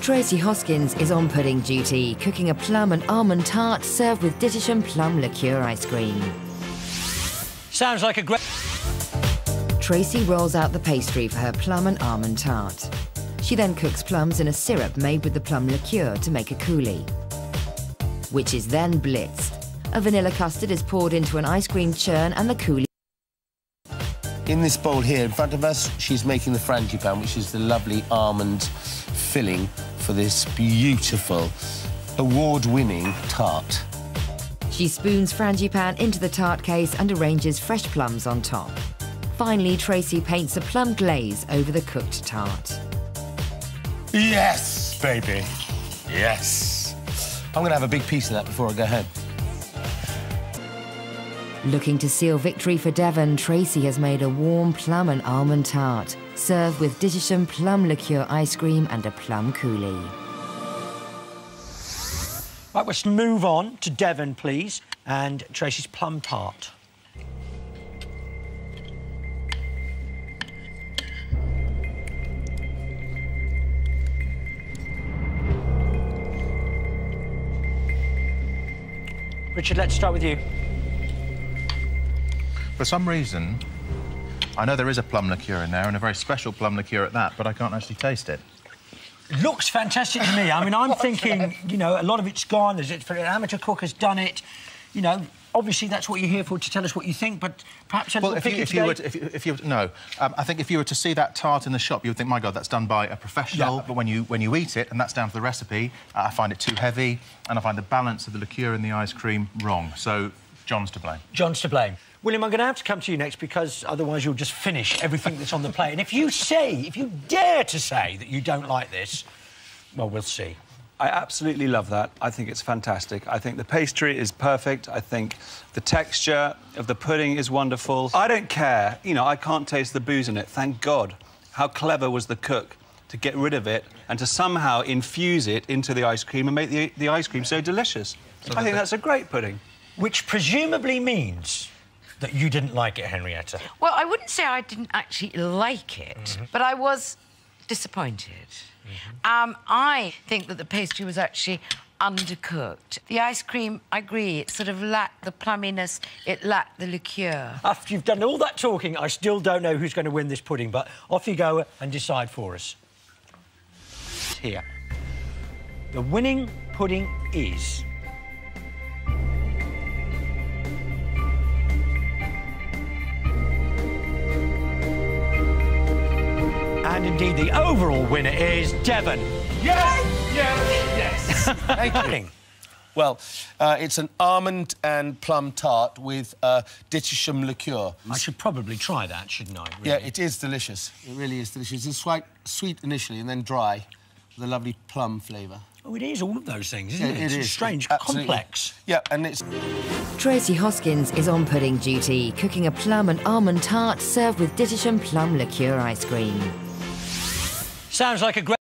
Tracy Hoskins is on pudding duty, cooking a plum and almond tart served with Dittisham Plum liqueur ice cream. Sounds like a great... Tracy rolls out the pastry for her plum and almond tart. She then cooks plums in a syrup made with the plum liqueur to make a coulis, which is then blitzed. A vanilla custard is poured into an ice cream churn and the coulis. In this bowl here in front of us, she's making the frangipane, which is the lovely almond filling for this beautiful, award-winning tart. She spoons frangipane into the tart case and arranges fresh plums on top. Finally, Tracy paints a plum glaze over the cooked tart. Yes, baby. Yes. I'm going to have a big piece of that before I go home. Looking to seal victory for Devon, Tracy has made a warm plum and almond tart, served with Dittisham Plum liqueur ice cream and a plum coulis. Right, let's move on to Devon, please, and Tracy's plum tart. Richard, let's start with you. For some reason, I know there is a plum liqueur in there, and a very special plum liqueur at that, but I can't actually taste it. Looks fantastic to me. I mean, I'm thinking, you know, a lot of it's gone. There's it for an amateur cook has done it. You know, obviously that's what you're here for, to tell us what you think, but perhaps a little picky today. I think if you were to see that tart in the shop, you would think, my God, that's done by a professional. Yeah. But when you eat it, and that's down to the recipe, I find it too heavy, and I find the balance of the liqueur in the ice cream wrong. So John's to blame. John's to blame. William, I'm going to have to come to you next, because otherwise you'll just finish everything that's on the plate. And if you dare to say that you don't like this, well, we'll see. I absolutely love that. I think it's fantastic. I think the pastry is perfect. I think the texture of the pudding is wonderful. I don't care. You know, I can't taste the booze in it, thank God. How clever was the cook to get rid of it and to somehow infuse it into the ice cream and make the ice cream so delicious. I think that's a great pudding. Which presumably means that you didn't like it, Henrietta. Well, I wouldn't say I didn't actually like it, but I was disappointed. I think that the pastry was actually undercooked. The ice cream, I agree, it sort of lacked the plumminess, it lacked the liqueur. After you've done all that talking, I still don't know who's going to win this pudding, but off you go and decide for us. Here. The winning pudding is... And indeed, the overall winner is Devon. Yes! Yes! Yes! Thank you. Well, it's an almond and plum tart with Dittisham liqueur. I should probably try that, shouldn't I? Really? Yeah, it is delicious. It really is delicious. It's quite sweet initially and then dry with a lovely plum flavour. Oh, it is all of those things, isn't it? It is. Strange, Absolutely. complex. Yeah, and it's... Tracy Hoskins is on pudding duty, cooking a plum and almond tart served with Dittisham Plum liqueur ice cream. Sounds like a great...